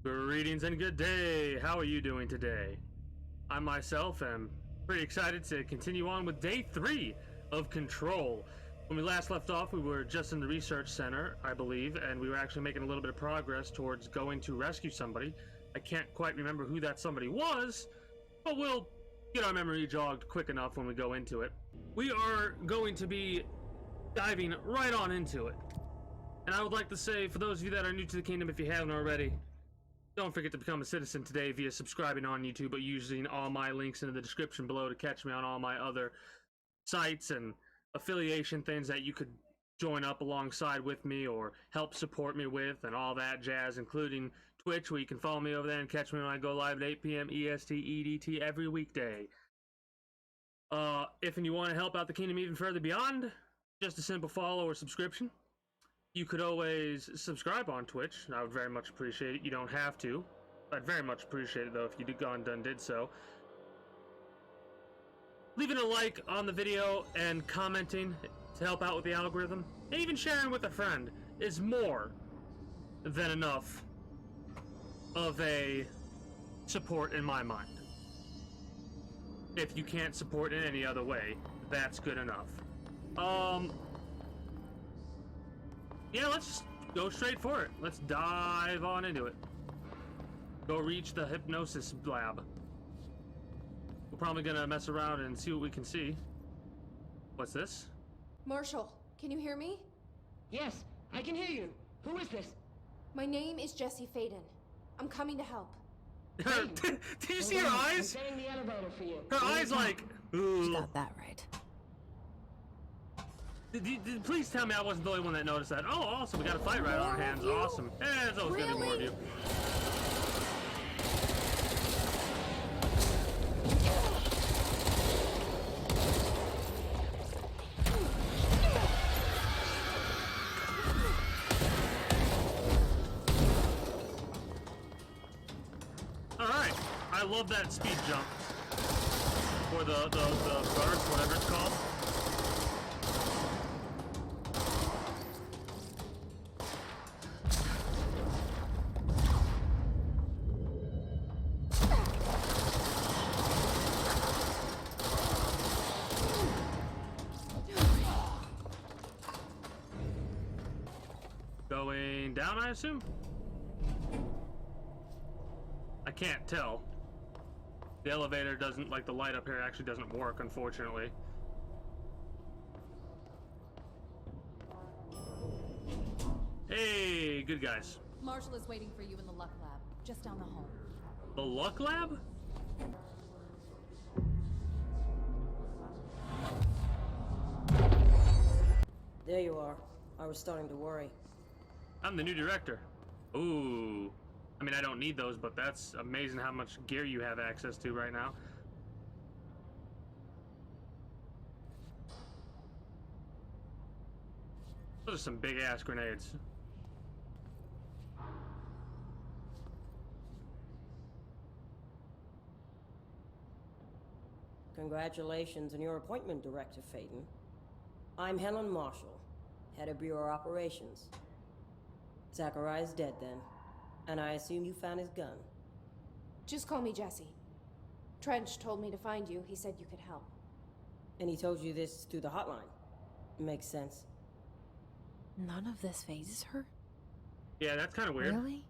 Greetings and good day. How are you doing today? I myself am pretty excited to continue on with day 3 of Control. When we last left off, we were just in the research center, I believe, and we were actually making a little bit of progress towards going to rescue somebody. I can't quite remember who that somebody was, but we'll get our memory jogged quick enough when we go into it. We are going to be diving right on into it. And I would like to say, for those of you that are new to the kingdom, if you haven't already, don't forget to become a citizen today via subscribing on YouTube, but using all my links in the description below to catch me on all my other sites and affiliation things that you could join up alongside with me or help support me with and all that jazz, including Twitch, where you can follow me over there and catch me when I go live at 8 p.m. EST EDT every weekday. If you want to help out the kingdom even further beyond just a simple follow or subscription, you could always subscribe on Twitch. I would very much appreciate it. You don't have to. I'd very much appreciate it, though, if you did so. Leaving a like on the video and commenting to help out with the algorithm, and even sharing with a friend, is more than enough of a support in my mind. If you can't support in any other way, that's good enough. Yeah, let's just go straight for it. Let's dive on into it. Go reach the hypnosis lab. We're probably gonna mess around and see what we can see. What's this? Marshall, can you hear me? Yes, I can hear you. Who is this? My name is Jessie Faden. I'm coming to help. Did you see her eyes? I'm setting the elevator for you. Her eyes like, ooh. You got that right. Please tell me I wasn't the only one that noticed that. Oh, awesome. We got a fight right on our hands. Awesome. There's always gonna be more of you. Alright. I love that speed jump. Or the burst, whatever it's called. Going down, I assume? I can't tell. The elevator doesn't, like the light up here actually doesn't work, unfortunately. Hey, good guys. Marshall is waiting for you in the Luck Lab, just down the hall. The Luck Lab? There you are. I was starting to worry. I'm the new director. Ooh. I mean, I don't need those, but that's amazing how much gear you have access to right now. Those are some big-ass grenades. Congratulations on your appointment, Director Faden. I'm Helen Marshall, head of Bureau Operations. Zachariah's dead then, and I assume you found his gun. Just call me Jessie. Trench told me to find you. He said you could help. And he told you this through the hotline. Makes sense. None of this phases her? Yeah, that's kind of weird. Really?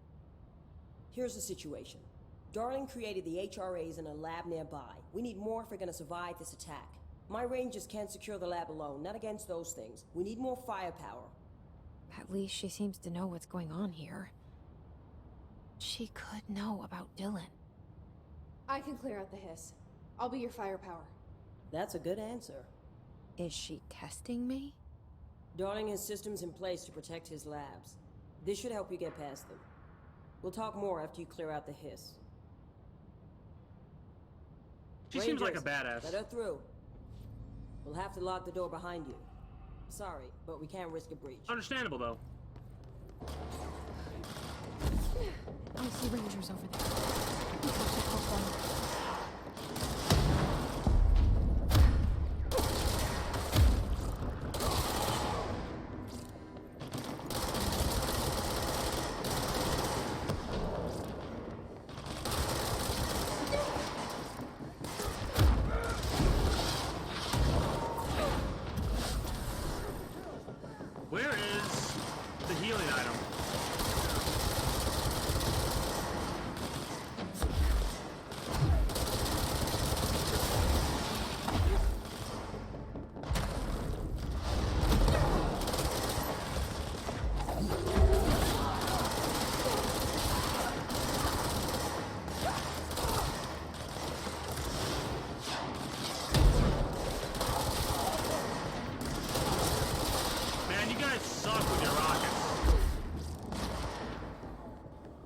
Here's the situation. Darling created the HRAs in a lab nearby. We need more if we're gonna survive this attack. My rangers can't secure the lab alone, not against those things. We need more firepower. At least she seems to know what's going on here. She could know about Dylan. I can clear out the hiss. I'll be your firepower. That's a good answer. Is she testing me? Darling has systems in place to protect his labs. This should help you get past them. We'll talk more after you clear out the hiss. She seems like a badass. Let her through. We'll have to lock the door behind you. Sorry, but we can't risk a breach. Understandable, though. I see rangers over there. We have to help them.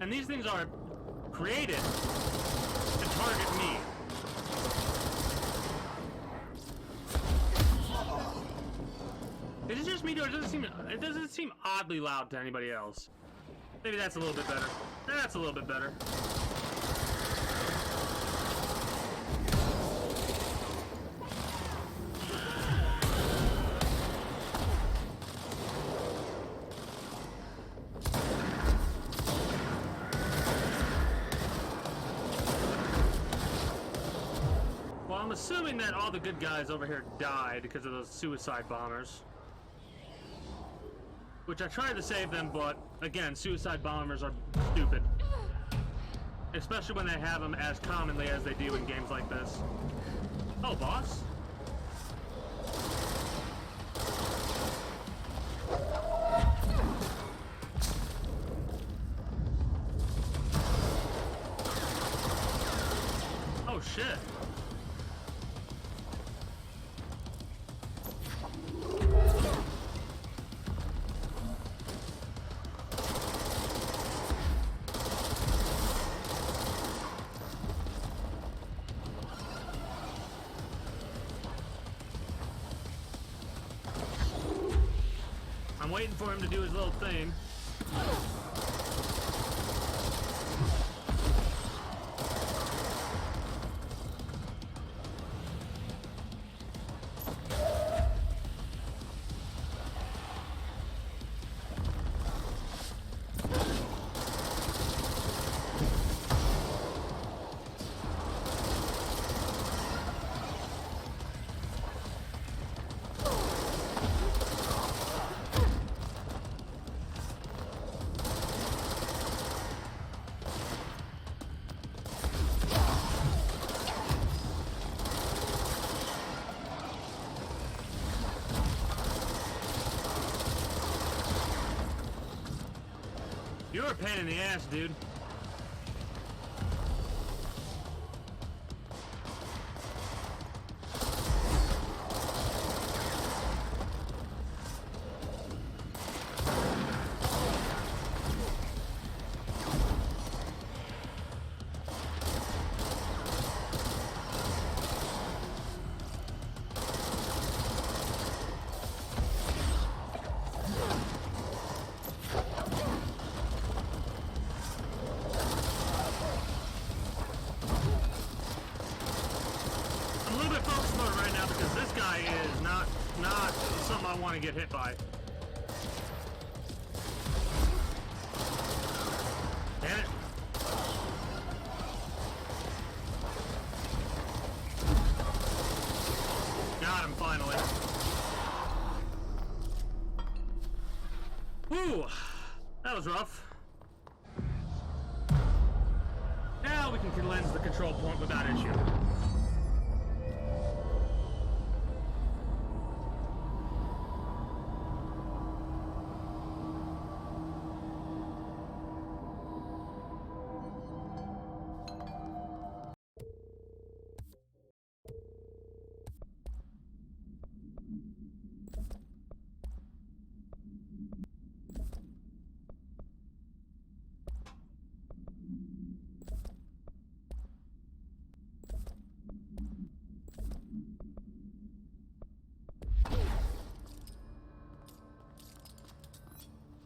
And these things are created to target me. Is it just me, or it doesn't seem oddly loud to anybody else? Maybe that's a little bit better. That's a little bit better. Well, I'm assuming that all the good guys over here died because of those suicide bombers. Which I tried to save them, but again, suicide bombers are stupid. Especially when they have them as commonly as they do in games like this. Oh, boss? Oh, shit. I'm waiting for him to do his little thing. You're a pain in the ass, dude. Something I want to get hit by. Damn it. Got him finally. Whew. That was rough. Now we can cleanse the control point without issue.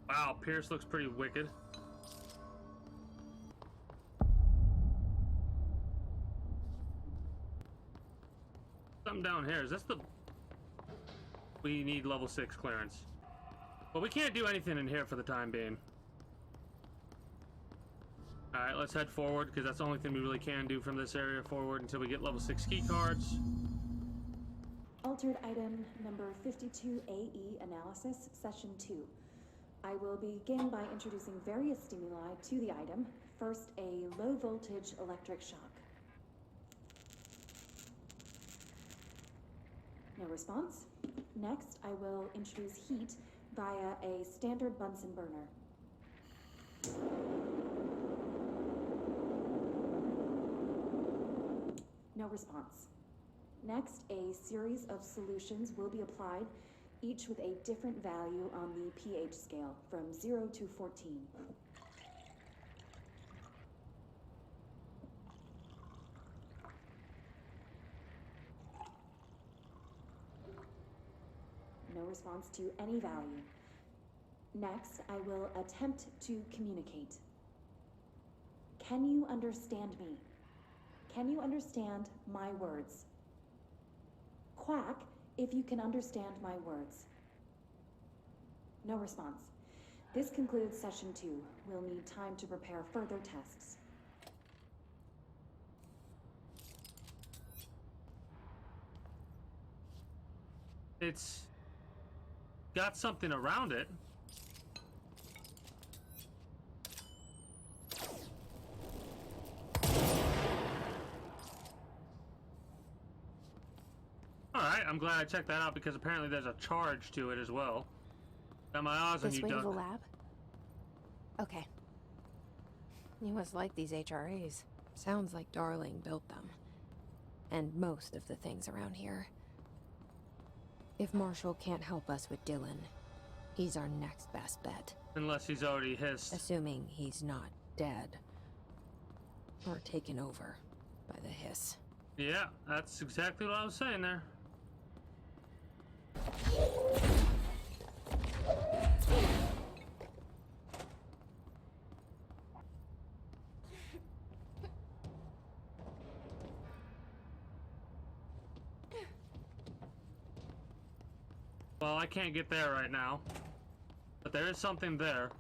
Wow, Pierce looks pretty wicked. Something down here. Is this the... We need level 6 clearance. But we can't do anything in here for the time being. Alright, let's head forward, because that's the only thing we really can do from this area forward until we get level 6 key cards. Altered item number 52AE analysis, session 2. I will begin by introducing various stimuli to the item. First, a low voltage electric shock. No response. Next, I will introduce heat via a standard Bunsen burner. No response. Next, a series of solutions will be applied, each with a different value on the pH scale, from 0 to 14. response to any value. Next, I will attempt to communicate. Can you understand me? Can you understand my words? Quack if you can understand my words. No response. This concludes session 2. We'll need time to prepare further tests. It's got something around it. Alright, I'm glad I checked that out because apparently there's a charge to it as well. Got my eyes on This you, way to the Duck. lab? Okay. You must like these HRAs. Sounds like Darling built them. And most of the things around here. If Marshall can't help us with Dylan, he's our next best bet. Unless he's already hissed. Assuming he's not dead. Or taken over by the hiss. Yeah, that's exactly what I was saying there. Well, I can't get there right now, but there is something there.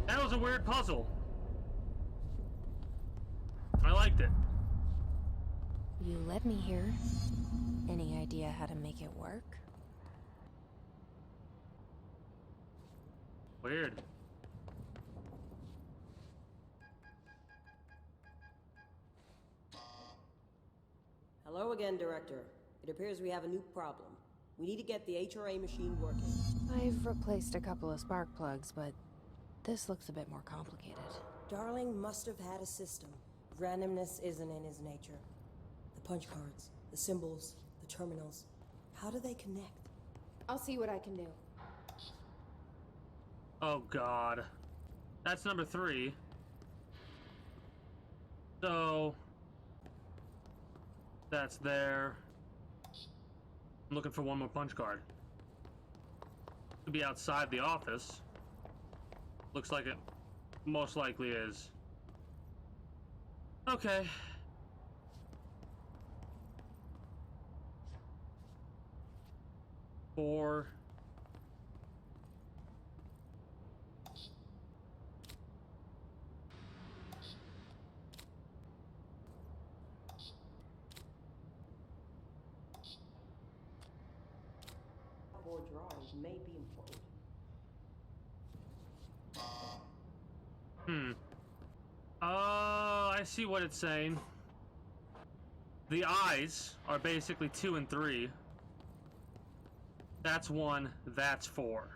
That was a weird puzzle. I liked it. You led me here. Any idea how to make it work? Weird. Hello again, Director. It appears we have a new problem. We need to get the HRA machine working. I've replaced a couple of spark plugs, but this looks a bit more complicated. Darling must have had a system. Randomness isn't in his nature. The punch cards, the symbols, the terminals. How do they connect? I'll see what I can do. Oh god. That's number 3. So that's there. I'm looking for one more punch card. Could be outside the office. Looks like it most likely is. Okay. Four. Board drawings may be important. I see what it's saying. The eyes are basically 2 and 3. That's 1, that's 4.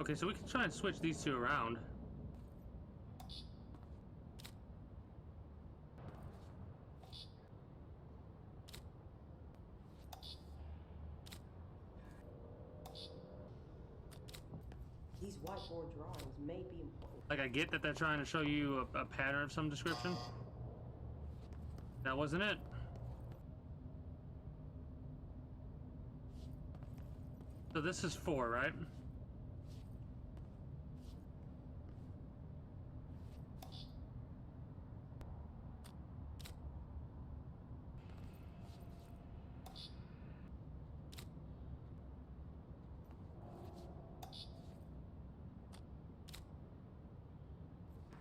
Okay, so we can try and switch these two around. These whiteboard drawings may be important. Like, I get that they're trying to show you a pattern of some description. That wasn't it. So this is 4, right?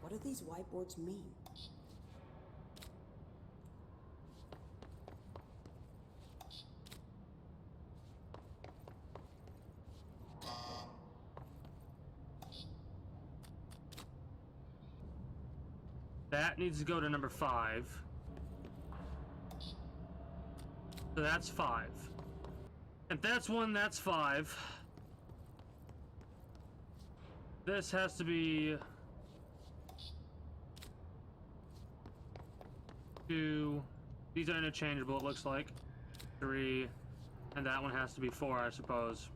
What do these whiteboards mean? That needs to go to number 5. So that's 5. If that's 1, that's 5. This has to be 2. These are interchangeable, it looks like. 3. And that one has to be 4, I suppose.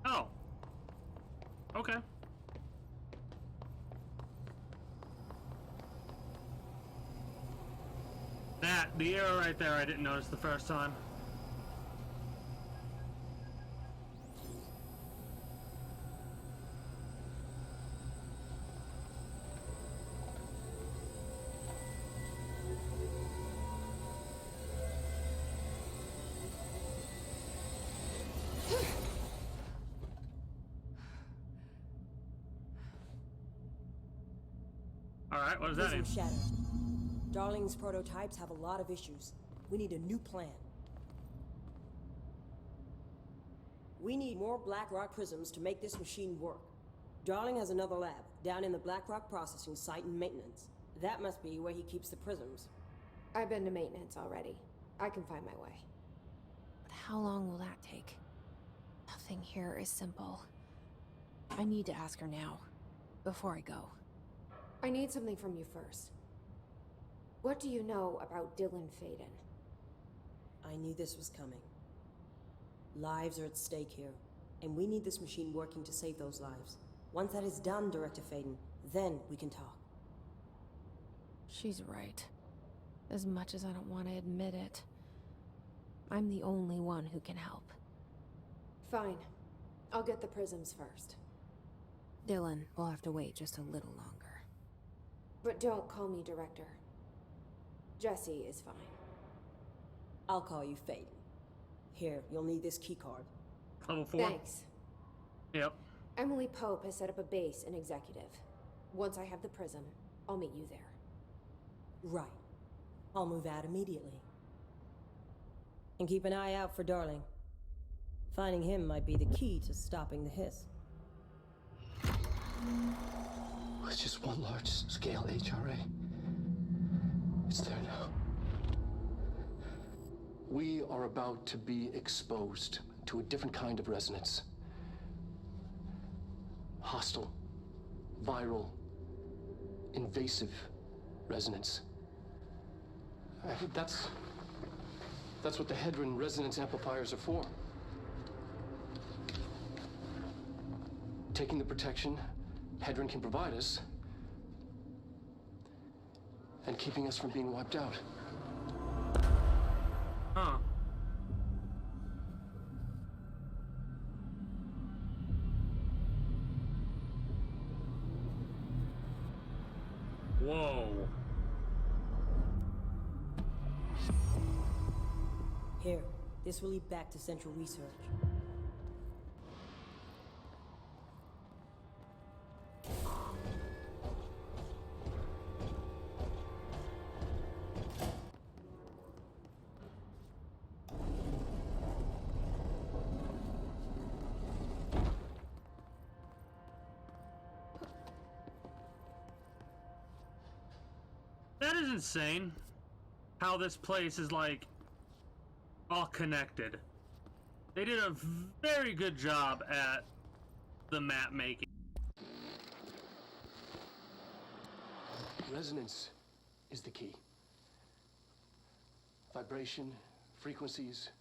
Oh. Okay. The arrow right there, I didn't notice the first time. Alright, what does that mean? Prism shattered. Darling's prototypes have a lot of issues. We need a new plan. We need more Blackrock prisms to make this machine work. Darling has another lab, down in the Blackrock processing site and maintenance. That must be where he keeps the prisms. I've been to maintenance already. I can find my way. But how long will that take? Nothing here is simple. I need to ask her now, before I go. I need something from you first. What do you know about Dylan Faden? I knew this was coming. Lives are at stake here, and we need this machine working to save those lives. Once that is done, Director Faden, then we can talk. She's right. As much as I don't want to admit it, I'm the only one who can help. Fine. I'll get the prisms first. Dylan will have to wait just a little longer. But don't call me Director. Jesse is fine. I'll call you Faden. Here, you'll need this keycard. Level 4? Thanks. Yep. Emily Pope has set up a base in Executive. Once I have the prism, I'll meet you there. Right. I'll move out immediately. And keep an eye out for Darling. Finding him might be the key to stopping the hiss. It's just one large-scale HRA. It's there now. We are about to be exposed to a different kind of resonance. Hostile, viral, invasive resonance. I think that's what the Hedron resonance amplifiers are for. Taking the protection Hedron can provide us, and keeping us from being wiped out. Huh. Whoa. Here, this will lead back to Central Research. That is insane. How this place is like all connected. They did a very good job at the map making. Resonance is the key. Vibration, frequencies,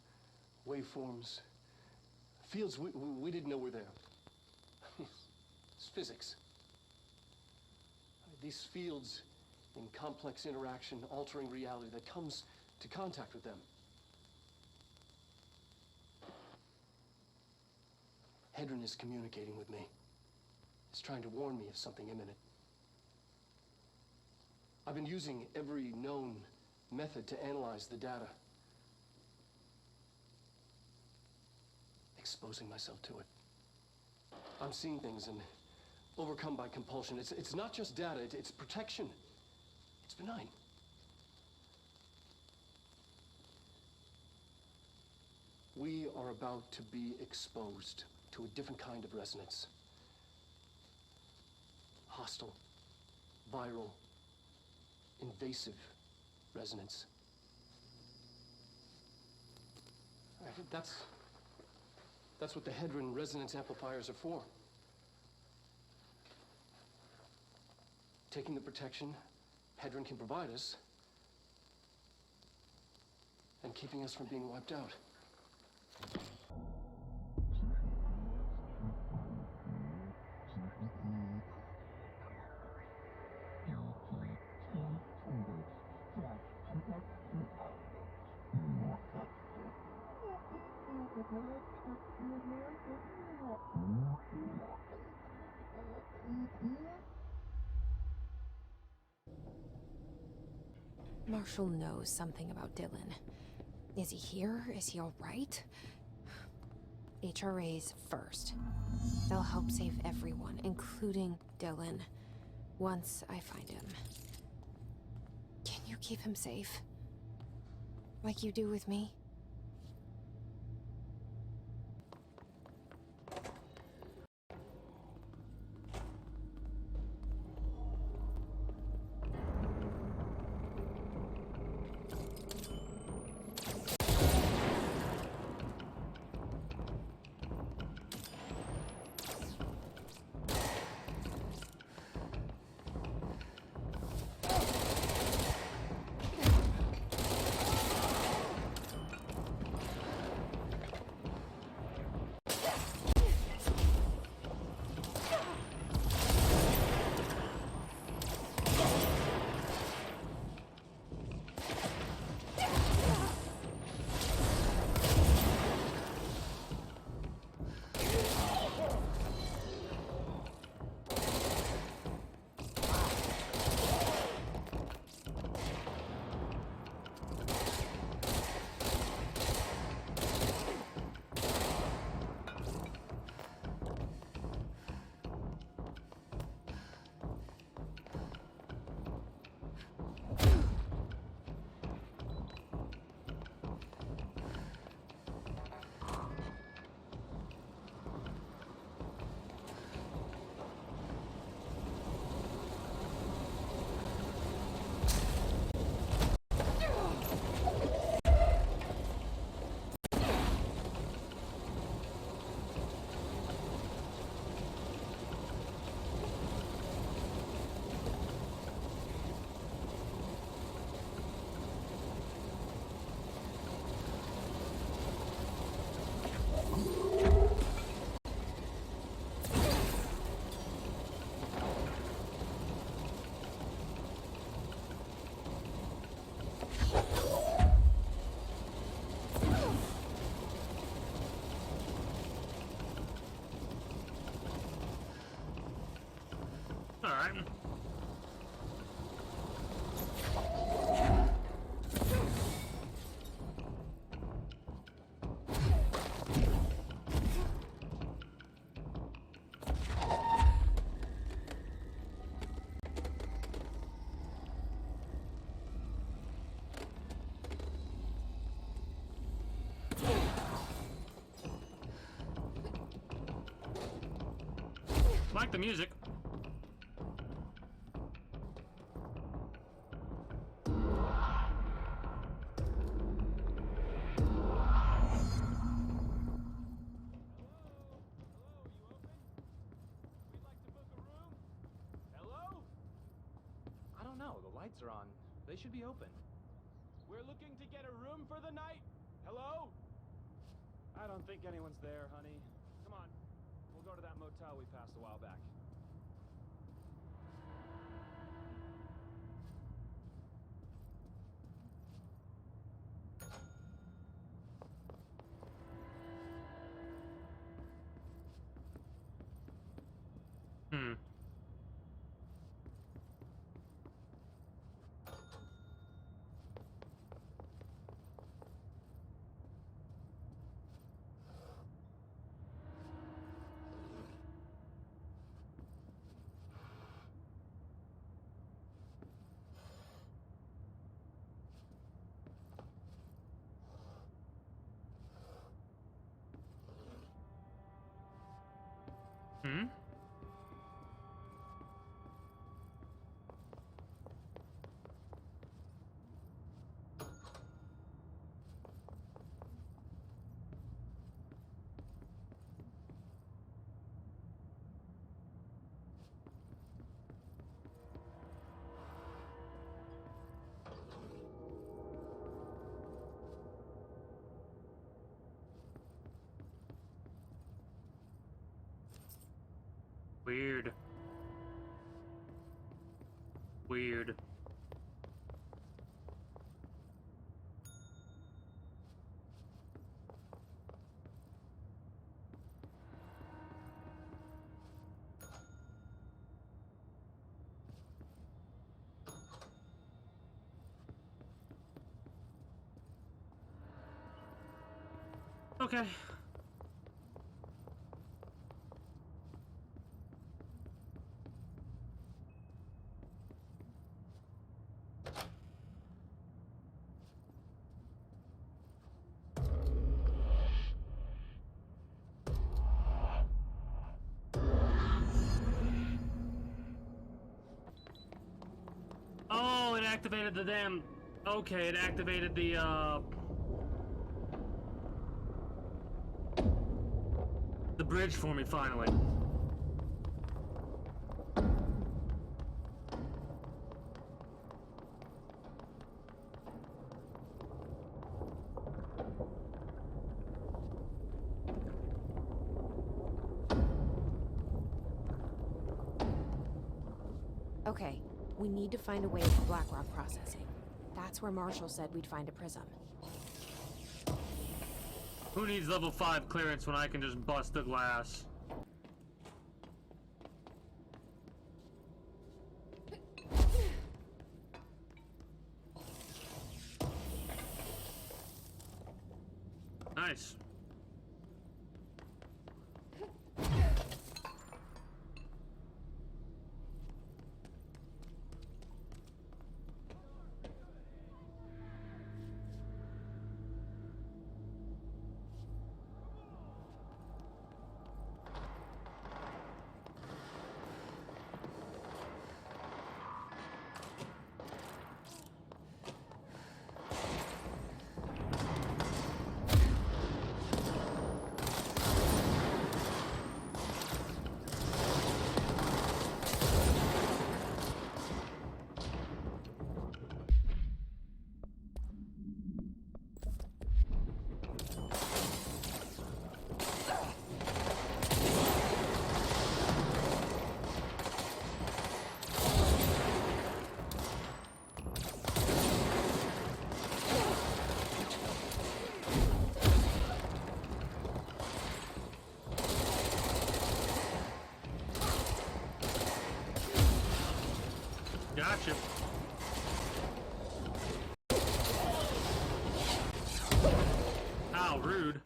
waveforms, fields we didn't know were there. It's physics. These fields in complex interaction, altering reality that comes to contact with them. Hedron is communicating with me. It's trying to warn me of something imminent. I've been using every known method to analyze the data. Exposing myself to it. I'm seeing things and overcome by compulsion. It's not just data, it's protection. It's benign. We are about to be exposed to a different kind of resonance. Hostile, viral, invasive resonance. That's what the Hedron resonance amplifiers are for. Taking the protection Hedron can provide us and keeping us from being wiped out. Marshall knows something about Dylan. Is he here? Is he all right? HRAs first. They'll help save everyone, including Dylan, once I find him. Can you keep him safe? Like you do with me? Alright. Like the music. I don't know. The lights are on. They should be open. We're looking to get a room for the night. Hello? I don't think anyone's there, honey. Come on. We'll go to that motel we passed a while back. Hmm. weird. Okay. Oh, it activated the damn... Okay, it activated the bridge for me, finally. Okay, we need to find a way for Blackrock processing. That's where Marshall said we'd find a prism. Who needs level 5 clearance when I can just bust the glass? Nice. Gotcha. How rude.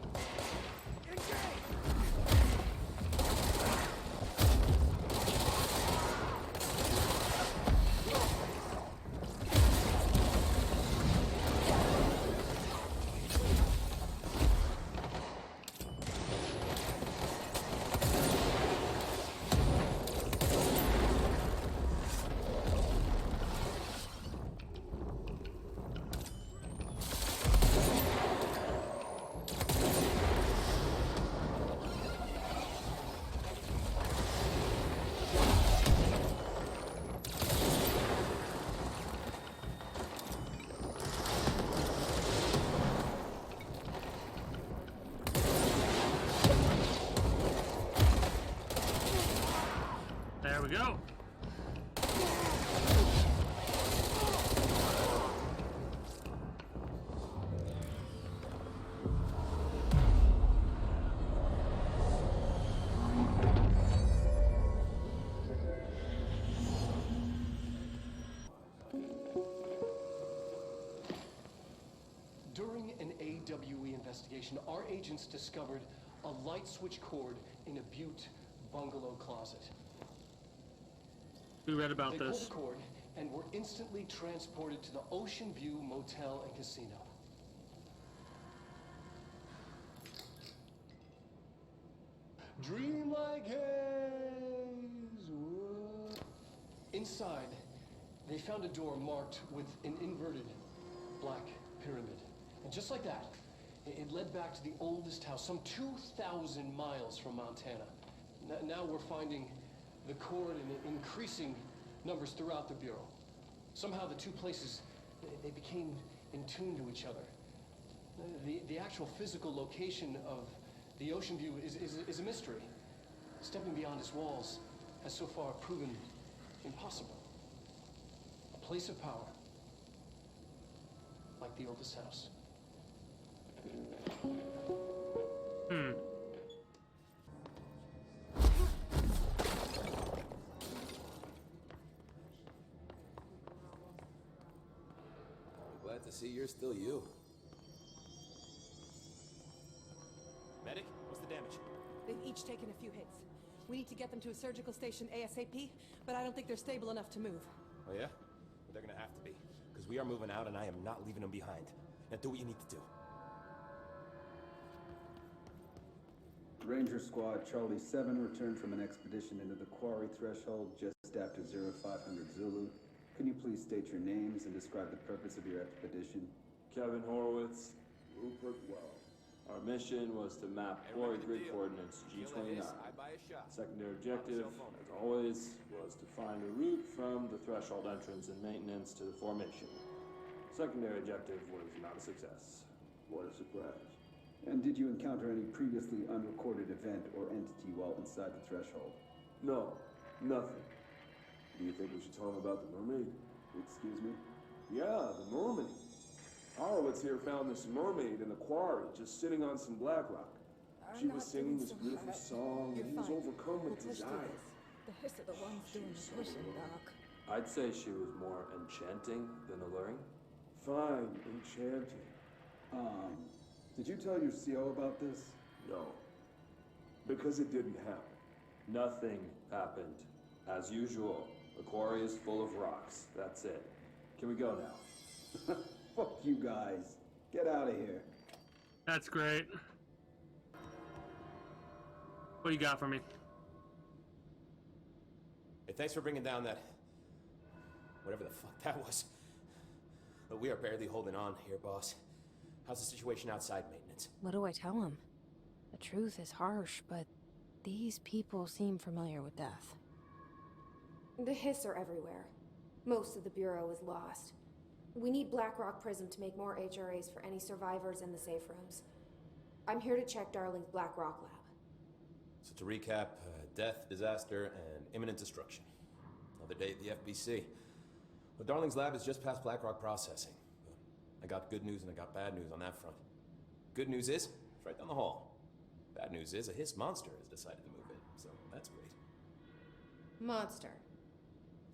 There we go. During an AWE investigation, our agents discovered a light switch cord in a Butte bungalow closet. We read about They this. pulled the cord and were instantly transported to the Ocean View Motel and Casino. Dream like haze. Whoa. Inside, they found a door marked with an inverted black pyramid. And just like that, it led back to the oldest house, some 2,000 miles from Montana. Now we're finding the cord in increasing numbers throughout the Bureau. Somehow the two places, they became in tune to each other. The actual physical location of the Ocean View is a mystery. Stepping beyond its walls has so far proven impossible. place of power. Like the Opus House. Glad to see you're still you. Medic, what's the damage? They've each taken a few hits. We need to get them to a surgical station ASAP, but I don't think they're stable enough to move. Oh yeah? Well, they're gonna have to be. Because we are moving out and I am not leaving them behind. Now do what you need to do. Ranger Squad Charlie 7 returned from an expedition into the quarry threshold just after 0500 Zulu. Can you please state your names and describe the purpose of your expedition? Kevin Horowitz, Rupert Well. Our mission was to map quarry grid coordinates G29. Secondary objective, as always, was to find a route from the threshold entrance and maintenance to the formation. Secondary objective was not a success. What a surprise. And did you encounter any previously unrecorded event or entity while inside the threshold? No, nothing. Do you think we should tell him about the mermaid? Excuse me? Yeah, the mermaid. Horowitz here found this mermaid in the quarry, just sitting on some black rock. She was singing this beautiful song, and he was overcome with desire. The hiss are the ones doing the pushing, Doc. I'd say she was more enchanting than alluring. Fine, enchanting. Did you tell your CO about this? No. Because it didn't happen. Nothing happened. As usual, the quarry is full of rocks. That's it. Can we go now? Fuck you guys. Get out of here. That's great. What do you got for me? Hey, thanks for bringing down that... whatever the fuck that was. But we are barely holding on here, boss. How's the situation outside maintenance? What do I tell him? The truth is harsh, but these people seem familiar with death. The Hiss are everywhere. Most of the Bureau is lost. We need Blackrock Prism to make more HRAs for any survivors in the safe rooms. I'm here to check Darling's Blackrock lab. So to recap, death, disaster, and imminent destruction. Another day at the FBC. Well, Darling's lab is just past Blackrock processing. I got good news and I got bad news on that front. Good news is, it's right down the hall. Bad news is, a Hiss monster has decided to move in, so that's great. Monster.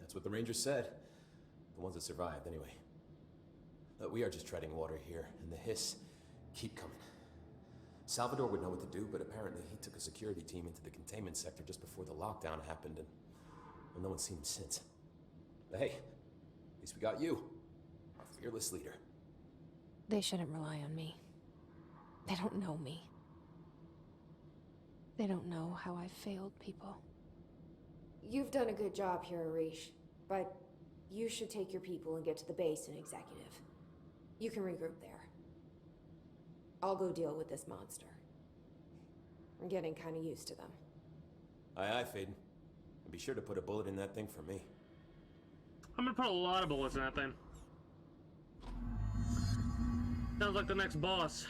That's what the Rangers said. The ones that survived, anyway. But we are just treading water here, and the Hiss keep coming. Salvador would know what to do, but apparently he took a security team into the containment sector just before the lockdown happened, and well, no one's seen him since. But hey, at least we got you, our fearless leader. They shouldn't rely on me. They don't know me. They don't know how I've failed people. You've done a good job here, Arish, but you should take your people and get to the base and executive. You can regroup there. I'll go deal with this monster. I'm getting kind of used to them. Aye, aye, Faden. And be sure to put a bullet in that thing for me. I'm gonna put a lot of bullets in that thing. Sounds like the next boss.